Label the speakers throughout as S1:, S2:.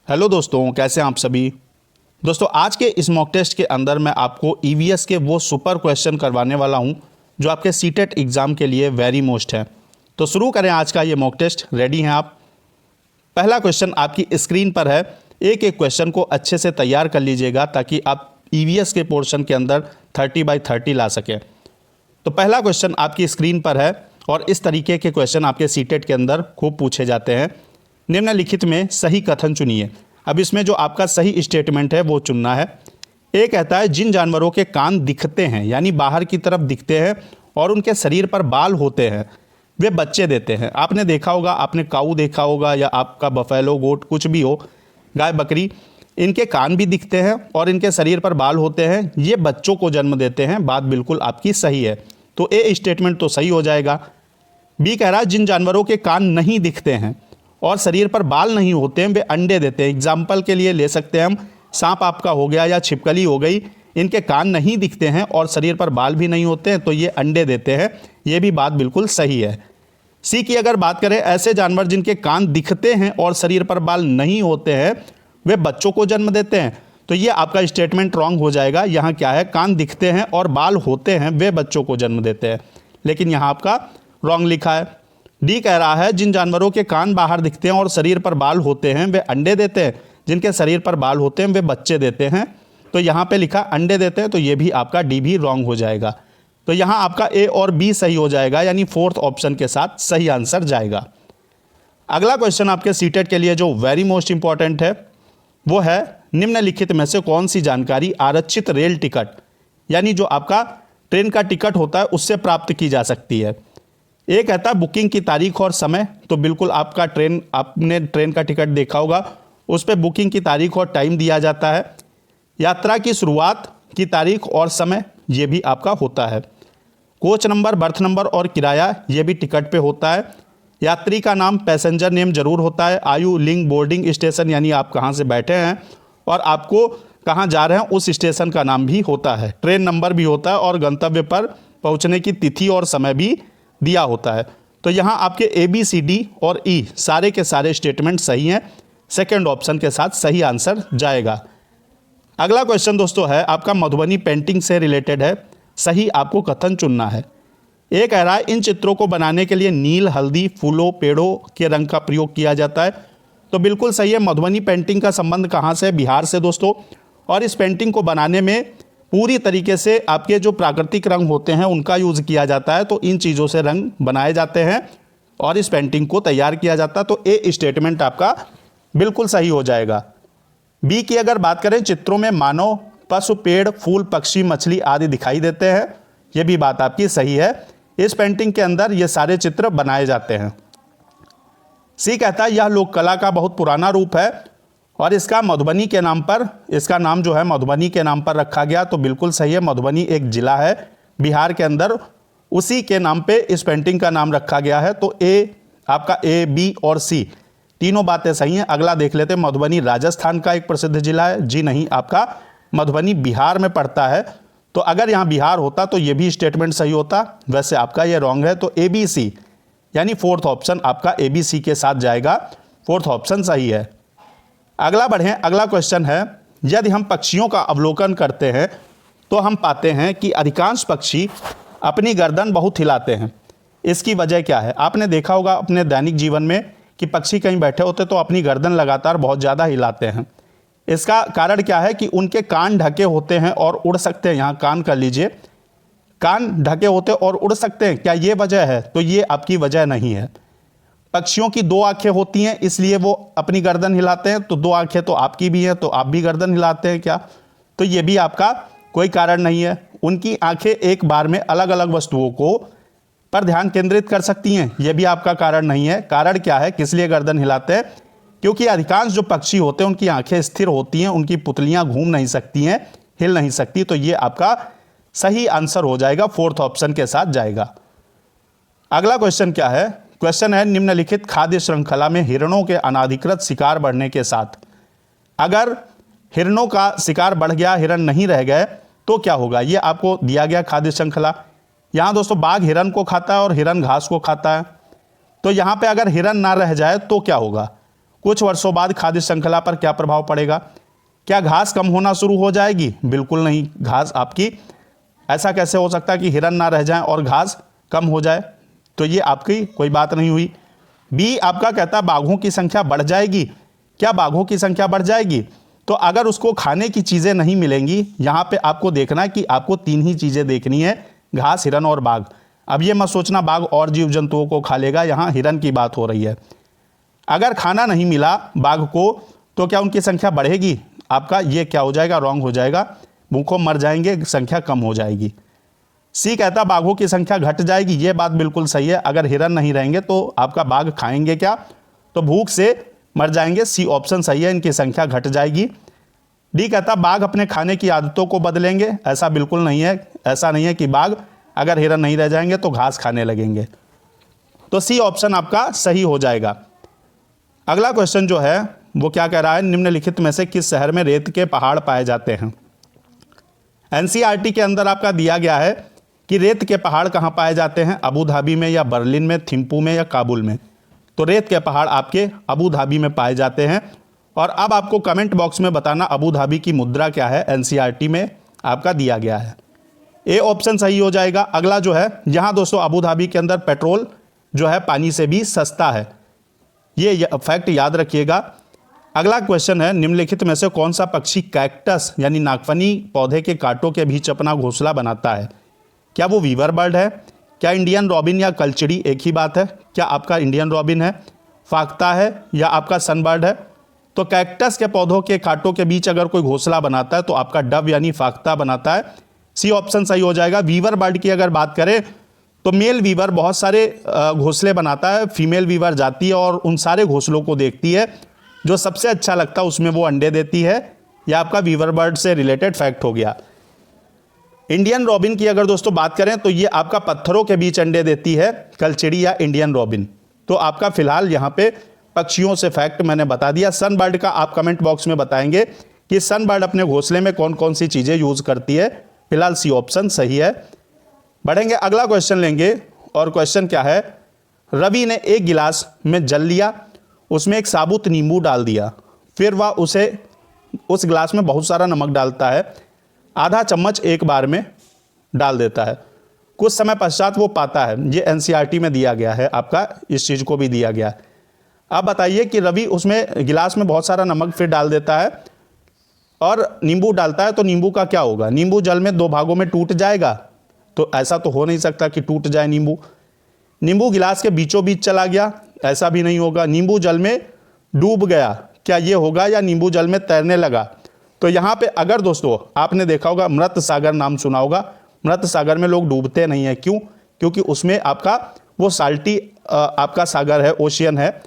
S1: Hello दोस्तों, कैसे हैं आप सभी। दोस्तों आज के इस मॉक टेस्ट के अंदर मैं आपको ईवीएस के वो सुपर क्वेश्चन करवाने वाला हूं जो आपके सीटेट एग्ज़ाम के लिए वेरी मोस्ट है। तो शुरू करें आज का ये मॉक टेस्ट। रेडी हैं आप? पहला क्वेश्चन आपकी स्क्रीन पर है। एक एक क्वेश्चन को अच्छे से तैयार कर लीजिएगा ताकि आप ईवीएस के पोर्शन के अंदर 30/30 ला सकें। तो पहला क्वेश्चन आपकी स्क्रीन पर है और इस तरीके के क्वेश्चन आपके सीटेट के अंदर खूब पूछे जाते हैं। निम्नलिखित में सही कथन चुनिए। अब इसमें जो आपका सही स्टेटमेंट है वो चुनना है। ए कहता है जिन जानवरों के कान दिखते हैं यानी बाहर की तरफ दिखते हैं और उनके शरीर पर बाल होते हैं वे बच्चे देते हैं। आपने देखा होगा, आपने काऊ देखा होगा या आपका बफेलो, गोट कुछ भी हो, गाय बकरी, इनके कान भी दिखते हैं और इनके शरीर पर बाल होते हैं, ये बच्चों को जन्म देते हैं। बात बिल्कुल आपकी सही है। तो ए स्टेटमेंट तो सही हो जाएगा। बी कह रहा है जिन जानवरों के कान नहीं दिखते हैं और शरीर पर बाल नहीं होते हैं वे अंडे देते हैं। एग्जाम्पल के लिए ले सकते हैं हम, सांप आपका हो गया या छिपकली हो गई, इनके कान नहीं दिखते हैं और शरीर पर बाल भी नहीं होते हैं तो ये अंडे देते हैं। ये भी बात बिल्कुल सही है। सी की अगर बात करें, ऐसे जानवर जिनके कान दिखते हैं और शरीर पर बाल नहीं होते हैं वे बच्चों को जन्म देते हैं। तो ये आपका स्टेटमेंट रॉन्ग हो जाएगा। यहाँ क्या है, कान दिखते हैं और बाल होते हैं वे बच्चों को जन्म देते हैं, लेकिन यहाँ आपका रॉन्ग लिखा है। डी कह रहा है जिन जानवरों के कान बाहर दिखते हैं और शरीर पर बाल होते हैं वे अंडे देते हैं, जिनके शरीर पर बाल होते हैं वे बच्चे देते हैं। तो यहाँ पे लिखा अंडे देते हैं, तो ये भी आपका डी भी रॉन्ग हो जाएगा। तो यहाँ आपका ए और बी सही हो जाएगा, यानी फोर्थ ऑप्शन के साथ सही आंसर जाएगा। अगला क्वेश्चन आपके सीटेट के लिए जो वेरी मोस्ट इंपॉर्टेंट है वो है निम्नलिखित में से कौन सी जानकारी आरक्षित रेल टिकट यानी जो आपका ट्रेन का टिकट होता है उससे प्राप्त की जा सकती है। ये कहता है बुकिंग की तारीख और समय। तो बिल्कुल आपका आपने ट्रेन का टिकट देखा होगा, उस पर बुकिंग की तारीख और टाइम दिया जाता है। यात्रा की शुरुआत की तारीख और समय ये भी आपका होता है। कोच नंबर, बर्थ नंबर और किराया ये भी टिकट पे होता है। यात्री का नाम, पैसेंजर नेम जरूर होता है। आयु, लिंग, बोर्डिंग स्टेशन यानी आप कहाँ से बैठे हैं और आपको कहाँ जा रहे हैं उस स्टेशन का नाम भी होता है। ट्रेन नंबर भी होता है और गंतव्य पर पहुँचने की तिथि और समय भी दिया होता है। तो यहाँ आपके ए बी सी डी और ई सारे के सारे स्टेटमेंट सही हैं। सेकंड ऑप्शन के साथ सही आंसर जाएगा। अगला क्वेश्चन दोस्तों है आपका मधुबनी पेंटिंग से रिलेटेड है। सही आपको कथन चुनना है। ये कह रहा है इन चित्रों को बनाने के लिए नील, हल्दी, फूलों, पेड़ों के रंग का प्रयोग किया जाता है। तो बिल्कुल सही है। मधुबनी पेंटिंग का संबंध कहाँ से? बिहार से दोस्तों। और इस पेंटिंग को बनाने में पूरी तरीके से आपके जो प्राकृतिक रंग होते हैं उनका यूज़ किया जाता है। तो इन चीज़ों से रंग बनाए जाते हैं और इस पेंटिंग को तैयार किया जाता है। तो ए स्टेटमेंट आपका बिल्कुल सही हो जाएगा। बी की अगर बात करें, चित्रों में मानव, पशु, पेड़, फूल, पक्षी, मछली आदि दिखाई देते हैं। ये भी बात आपकी सही है। इस पेंटिंग के अंदर ये सारे चित्र बनाए जाते हैं। सी कहता है यह लोक कला का बहुत पुराना रूप है और इसका मधुबनी के नाम पर, इसका नाम जो है मधुबनी के नाम पर रखा गया। तो बिल्कुल सही है। मधुबनी एक जिला है बिहार के अंदर, उसी के नाम पे इस पेंटिंग का नाम रखा गया है। तो ए आपका ए, बी और सी तीनों बातें सही हैं। अगला देख लेते हैं। मधुबनी राजस्थान का एक प्रसिद्ध जिला है। जी नहीं, आपका मधुबनी बिहार में पड़ता है। तो अगर यहाँ बिहार होता तो ये भी स्टेटमेंट सही होता, वैसे आपका ये रॉन्ग है। तो ए बी सी यानी फोर्थ ऑप्शन आपका ए बी सी के साथ जाएगा। फोर्थ ऑप्शन सही है। अगला बढ़ें। अगला क्वेश्चन है यदि हम पक्षियों का अवलोकन करते हैं तो हम पाते हैं कि अधिकांश पक्षी अपनी गर्दन बहुत हिलाते हैं। इसकी वजह क्या है? आपने देखा होगा अपने दैनिक जीवन में कि पक्षी कहीं बैठे होते तो अपनी गर्दन लगातार बहुत ज़्यादा हिलाते हैं। इसका कारण क्या है कि उनके कान ढके होते हैं और उड़ सकते हैं। यहाँ कान कर लीजिए, कान ढके होते और उड़ सकते हैं। क्या ये वजह है? तो ये आपकी वजह नहीं है। पक्षियों की दो आंखें होती हैं इसलिए वो अपनी गर्दन हिलाते हैं। तो दो आंखें तो आपकी भी हैं तो आप भी गर्दन हिलाते हैं क्या? तो ये भी आपका कोई कारण नहीं है। उनकी आंखें एक बार में अलग अलग वस्तुओं को पर ध्यान केंद्रित कर सकती हैं। यह भी आपका कारण नहीं है। कारण क्या है, किस लिए गर्दन हिलाते हैं? क्योंकि अधिकांश जो पक्षी होते हैं उनकी आंखें स्थिर होती हैं, उनकी पुतलियां घूम नहीं सकती हैं, हिल नहीं सकती। तो ये आपका सही आंसर हो जाएगा, फोर्थ ऑप्शन के साथ जाएगा। अगला क्वेश्चन क्या है? क्वेश्चन है निम्नलिखित खाद्य श्रृंखला में हिरणों के अनाधिकृत शिकार बढ़ने के साथ अगर हिरणों का शिकार बढ़ गया, हिरण नहीं रह गए तो क्या होगा? ये आपको दिया गया खाद्य श्रृंखला। यहाँ दोस्तों बाघ हिरण को खाता है और हिरण घास को खाता है। तो यहाँ पे अगर हिरण ना रह जाए तो क्या होगा? कुछ वर्षों बाद खाद्य श्रृंखला पर क्या प्रभाव पड़ेगा? क्या घास कम होना शुरू हो जाएगी? बिल्कुल नहीं, घास आपकी, ऐसा कैसे हो सकता है कि हिरन ना रह जाएं और घास कम हो जाए? तो ये आपकी कोई बात नहीं हुई। बी आपका कहता है बाघों की संख्या बढ़ जाएगी। क्या बाघों की संख्या बढ़ जाएगी? तो अगर उसको खाने की चीज़ें नहीं मिलेंगी, यहाँ पे आपको देखना है कि आपको 3 ही चीज़ें देखनी है, घास, हिरन और बाघ। अब ये मत सोचना बाघ और जीव जंतुओं को खा लेगा, यहाँ हिरन की बात हो रही है। अगर खाना नहीं मिला बाघ को तो क्या उनकी संख्या बढ़ेगी? आपका ये क्या हो जाएगा? रॉन्ग हो जाएगा, भूखों मर जाएंगे, संख्या कम हो जाएगी। सी कहता बाघों की संख्या घट जाएगी। ये बात बिल्कुल सही है, अगर हिरन नहीं रहेंगे तो आपका बाघ खाएंगे क्या? तो भूख से मर जाएंगे। सी ऑप्शन सही है, इनकी संख्या घट जाएगी। डी कहता बाघ अपने खाने की आदतों को बदलेंगे। ऐसा बिल्कुल नहीं है, ऐसा नहीं है कि बाघ अगर हिरन नहीं रह जाएंगे तो घास खाने लगेंगे। तो सी ऑप्शन आपका सही हो जाएगा। अगला क्वेश्चन जो है वो क्या कह रहा है, निम्नलिखित में से किस शहर में रेत के पहाड़ पाए जाते हैं? एनसीईआरटी के अंदर आपका दिया गया है कि रेत के पहाड़ कहाँ पाए जाते हैं, अबू धाबी में या बर्लिन में, थिम्पू में या काबुल में। तो रेत के पहाड़ आपके अबू धाबी में पाए जाते हैं। और अब आपको कमेंट बॉक्स में बताना अबू धाबी की मुद्रा क्या है, एनसीईआरटी में आपका दिया गया है। ए ऑप्शन सही हो जाएगा। अगला जो है, यहाँ दोस्तों अबू धाबी के अंदर पेट्रोल जो है पानी से भी सस्ता है, ये फैक्ट याद रखिएगा। अगला क्वेश्चन है, निम्नलिखित में से कौन सा पक्षी कैक्टस यानी नागफनी पौधे के कांटों के बीच अपना घोंसला बनाता है? क्या वो वीवर बर्ड है? क्या इंडियन रॉबिन या कलचड़ी एक ही बात है? क्या आपका इंडियन रॉबिन है, फाख्ता है या आपका सनबर्ड है? तो कैक्टस के पौधों के कांटों के बीच अगर कोई घोंसला बनाता है तो आपका डव यानी फाख्ता बनाता है। सी ऑप्शन सही हो जाएगा। वीवर बर्ड की अगर बात करें तो मेल वीवर बहुत सारे घोंसले बनाता है, फीमेल वीवर जाती है और उन सारे घोंसलों को देखती है, जो सबसे अच्छा लगता है उसमें वो अंडे देती है। यह आपका वीवर बर्ड से रिलेटेड फैक्ट हो गया। इंडियन रॉबिन की अगर दोस्तों बात करें तो ये आपका पत्थरों के बीच अंडे देती है, कलचड़ी या इंडियन रॉबिन। तो आपका फिलहाल यहाँ पे पक्षियों से फैक्ट मैंने बता दिया। सनबर्ड का आप कमेंट बॉक्स में बताएंगे कि सनबर्ड अपने घोंसले में कौन कौन सी चीज़ें यूज़ करती है। फिलहाल सी ऑप्शन सही है। बढ़ेंगे, अगला क्वेश्चन लेंगे और क्वेश्चन क्या है, रवि ने एक गिलास में जल लिया, उसमें एक साबुत नींबू डाल दिया, फिर वह उस गिलास में बहुत सारा नमक डालता है, आधा चम्मच एक बार में डाल देता है। कुछ समय पश्चात वो पाता है, ये एनसीईआरटी में दिया गया है, आपका इस चीज़ को भी दिया गया है। अब बताइए कि रवि उसमें गिलास में बहुत सारा नमक फिर डाल देता है और नींबू डालता है, तो नींबू का क्या होगा? नींबू जल में 2 भागों में टूट जाएगा? तो ऐसा तो हो नहीं सकता कि टूट जाए नींबू। नींबू गिलास के बीचों बीच चला गया? ऐसा भी नहीं होगा। नींबू जल में डूब गया? क्या ये होगा? या नींबू जल में तैरने लगा? तो यहाँ पे अगर दोस्तों आपने देखा होगा, मृत सागर नाम सुना होगा, मृत सागर में लोग डूबते नहीं है। क्यों? क्योंकि उसमें आपका वो साल्टी आपका सागर है, ओशियन है,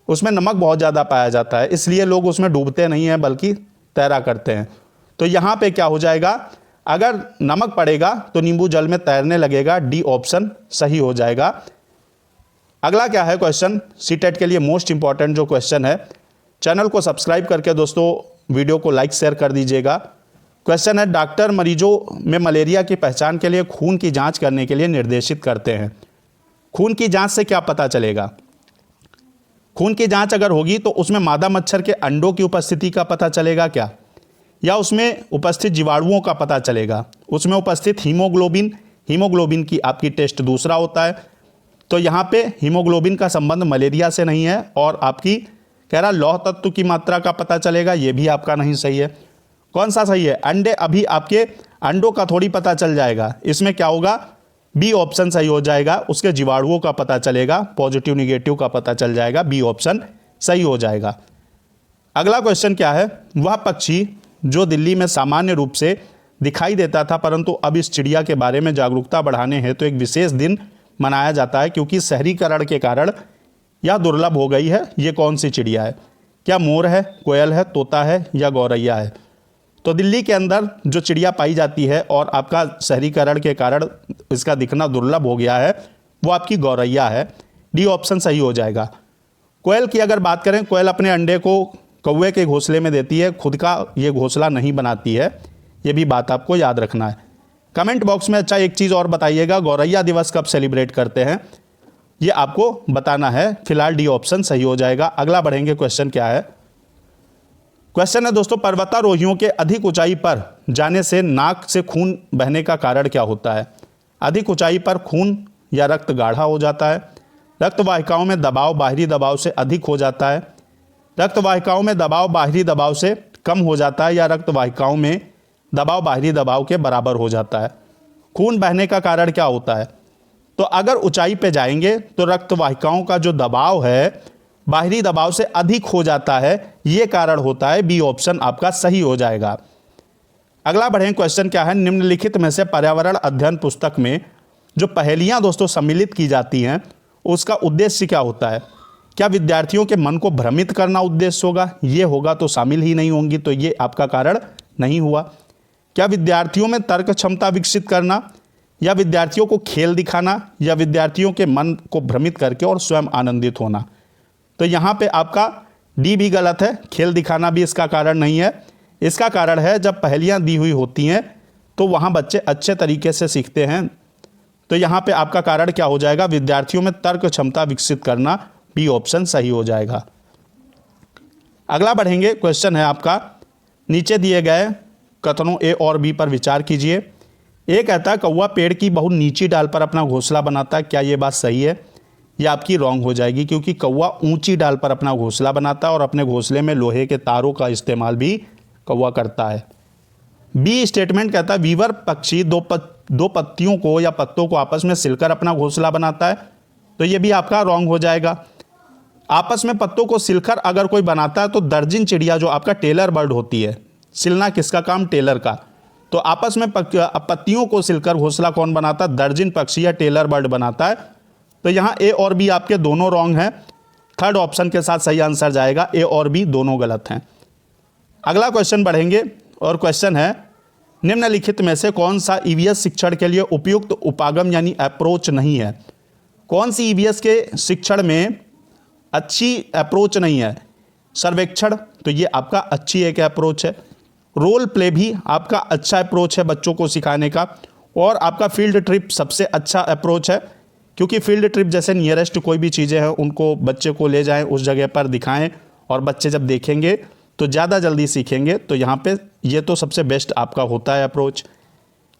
S1: उसमें नमक बहुत ज़्यादा पाया जाता है, इसलिए लोग उसमें डूबते नहीं हैं बल्कि तैरा करते हैं। तो यहाँ पे क्या हो जाएगा, अगर नमक पड़ेगा तो नींबू जल में तैरने लगेगा। डी ऑप्शन सही हो जाएगा। अगला क्या है क्वेश्चन, सीटेट के लिए मोस्ट इंपॉर्टेंट जो क्वेश्चन है, चैनल को सब्सक्राइब करके दोस्तों वीडियो को लाइक शेयर कर दीजिएगा। क्वेश्चन है, डॉक्टर मरीजों में मलेरिया की पहचान के लिए खून की जांच करने के लिए निर्देशित करते हैं। खून की जांच से क्या पता चलेगा? खून की जांच अगर होगी तो उसमें मादा मच्छर के अंडों की उपस्थिति का पता चलेगा क्या, या उसमें उपस्थित जीवाणुओं का पता चलेगा? उसमें उपस्थित हीमोग्लोबिन की आपकी टेस्ट दूसरा होता है। तो यहाँ पे हीमोग्लोबिन का संबंध मलेरिया से नहीं है। और आपकी कह रहा लौह तत्व की मात्रा का पता चलेगा, ये भी आपका नहीं सही है। कौन सा सही है? अंडे, अभी आपके अंडों का थोड़ी पता चल जाएगा, इसमें क्या होगा? बी ऑप्शन सही हो जाएगा। उसके जीवाणुओं का पता चलेगा, पॉजिटिव निगेटिव का पता चल जाएगा, बी ऑप्शन सही हो जाएगा। अगला क्वेश्चन क्या है, वह पक्षी जो दिल्ली में सामान्य रूप से दिखाई देता था परंतु अब इस चिड़िया के बारे में जागरूकता बढ़ाने हेतु एक विशेष दिन मनाया जाता है क्योंकि शहरीकरण के कारण यह दुर्लभ हो गई है, ये कौन सी चिड़िया है? क्या मोर है, कोयल है, तोता है या गौरैया है? तो दिल्ली के अंदर जो चिड़िया पाई जाती है और आपका शहरीकरण के कारण इसका दिखना दुर्लभ हो गया है, वो आपकी गौरैया है। डी ऑप्शन सही हो जाएगा। कोयल की अगर बात करें, कोयल अपने अंडे को कौवे के घोंसले में देती है, खुद का ये घोंसला नहीं बनाती है, ये भी बात आपको याद रखना है। कमेंट बॉक्स में अच्छा एक चीज़ और बताइएगा, गौरैया दिवस कब सेलिब्रेट करते हैं? ये आपको बताना है। फिलहाल डी ऑप्शन सही हो जाएगा। अगला बढ़ेंगे, क्वेश्चन क्या है। क्वेश्चन है दोस्तों, पर्वतारोहियों के अधिक ऊंचाई पर जाने से नाक से खून बहने का कारण क्या होता है? अधिक ऊंचाई पर खून या रक्त गाढ़ा हो जाता है, रक्त वाहिकाओं में दबाव बाहरी दबाव से अधिक हो जाता है, रक्त वाहिकाओं में दबाव बाहरी दबाव से कम हो जाता है, या रक्त वाहिकाओं में दबाव बाहरी दबाव के बराबर हो जाता है। खून बहने का कारण क्या होता है? तो अगर ऊंचाई पे जाएंगे तो रक्त वाहिकाओं का जो दबाव है बाहरी दबाव से अधिक हो जाता है, ये कारण होता है। बी ऑप्शन आपका सही हो जाएगा। अगला बढ़ें, क्वेश्चन क्या है। निम्नलिखित में से पर्यावरण अध्ययन पुस्तक में जो पहेलियां दोस्तों सम्मिलित की जाती हैं उसका उद्देश्य क्या होता है? क्या विद्यार्थियों के मन को भ्रमित करना उद्देश्य होगा? ये होगा तो शामिल ही नहीं होंगी, तो ये आपका कारण नहीं हुआ। क्या विद्यार्थियों में तर्क क्षमता विकसित करना, या विद्यार्थियों को खेल दिखाना, या विद्यार्थियों के मन को भ्रमित करके और स्वयं आनंदित होना? तो यहाँ पे आपका डी भी गलत है। खेल दिखाना भी इसका कारण नहीं है। इसका कारण है जब पहेलियाँ दी हुई होती हैं तो वहाँ बच्चे अच्छे तरीके से सीखते हैं। तो यहाँ पे आपका कारण क्या हो जाएगा? विद्यार्थियों में तर्क क्षमता विकसित करना। बी ऑप्शन सही हो जाएगा। अगला बढ़ेंगे, क्वेश्चन है आपका, नीचे दिए गए कथनों ए और बी पर विचार कीजिए। ए कहता है कौवा पेड़ की बहुत नीची डाल पर अपना घोंसला बनाता है। क्या ये बात सही है? ये आपकी रॉन्ग हो जाएगी, क्योंकि कौवा ऊंची डाल पर अपना घोंसला बनाता है और अपने घोंसले में लोहे के तारों का इस्तेमाल भी कौवा करता है। बी स्टेटमेंट कहता है वीवर पक्षी दो पत्तियों को या पत्तों को आपस में सिलकर अपना घोंसला बनाता है। तो ये भी आपका रॉन्ग हो जाएगा। आपस में पत्तों को सिलकर अगर कोई बनाता है तो दर्जन चिड़िया जो आपका टेलर बर्ड होती है, सिलना किसका काम? टेलर का। तो आपस में पत्तियों को सिलकर घोंसला कौन बनाता है? दर्जन पक्षी या टेलर बर्ड बनाता है। तो यहाँ ए और बी आपके दोनों रॉन्ग हैं। थर्ड ऑप्शन के साथ सही आंसर जाएगा। ए और बी दोनों गलत हैं। अगला क्वेश्चन बढ़ेंगे और क्वेश्चन है, निम्नलिखित में से कौन सा ईवीएस शिक्षण के लिए उपयुक्त उपागम यानी अप्रोच नहीं है? कौन सी ईवीएस के शिक्षण में अच्छी अप्रोच नहीं है? सर्वेक्षण, तो ये आपका अच्छी एक अप्रोच है। रोल प्ले भी आपका अच्छा अप्रोच है बच्चों को सिखाने का। और आपका फील्ड ट्रिप सबसे अच्छा अप्रोच है, क्योंकि फील्ड ट्रिप जैसे नियरेस्ट कोई भी चीज़ें हैं उनको बच्चे को ले जाएं, उस जगह पर दिखाएं, और बच्चे जब देखेंगे तो ज़्यादा जल्दी सीखेंगे। तो यहाँ पे ये तो सबसे बेस्ट आपका होता है अप्रोच।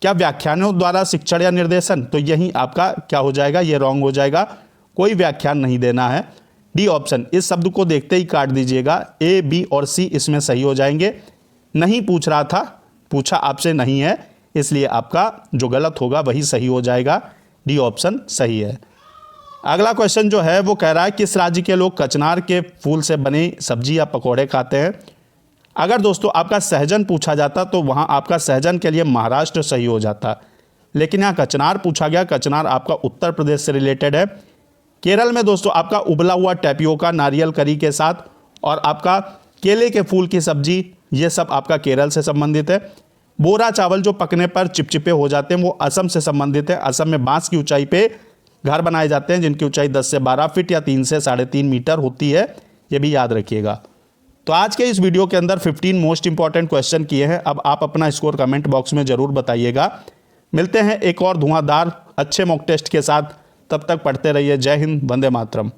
S1: क्या व्याख्यानों द्वारा शिक्षण या निर्देशन? तो यही आपका क्या हो जाएगा? ये रॉन्ग हो जाएगा। कोई व्याख्यान नहीं देना है। डी ऑप्शन, इस शब्द को देखते ही काट दीजिएगा। ए, बी और सी इसमें सही हो जाएंगे। नहीं पूछ रहा था, पूछा आपसे नहीं है, इसलिए आपका जो गलत होगा वही सही हो जाएगा। डी ऑप्शन सही है। अगला क्वेश्चन जो है वो कह रहा है किस राज्य के लोग कचनार के फूल से बनी सब्जी या पकौड़े खाते हैं? अगर दोस्तों आपका सहजन पूछा जाता तो वहाँ आपका सहजन के लिए महाराष्ट्र सही हो जाता, लेकिन यहाँ कचनार पूछा गया। कचनार आपका उत्तर प्रदेश से रिलेटेड है। केरल में दोस्तों आपका उबला हुआ टैपियोका नारियल करी के साथ और आपका केले के फूल की सब्जी, ये सब आपका केरल से संबंधित है। बोरा चावल जो पकने पर चिपचिपे हो जाते हैं वो असम से संबंधित है। असम में बांस की ऊंचाई पे घर बनाए जाते हैं जिनकी ऊंचाई 10 से 12 फीट या 3 से 3.5 मीटर होती है। ये भी याद रखिएगा। तो आज के इस वीडियो के अंदर 15 मोस्ट इंपॉर्टेंट क्वेश्चन किए हैं। अब आप अपना स्कोर कमेंट बॉक्स में ज़रूर बताइएगा। मिलते हैं एक और धुआंधार अच्छे मॉक टेस्ट के साथ। तब तक पढ़ते रहिए। जय हिंद, वंदे मातरम।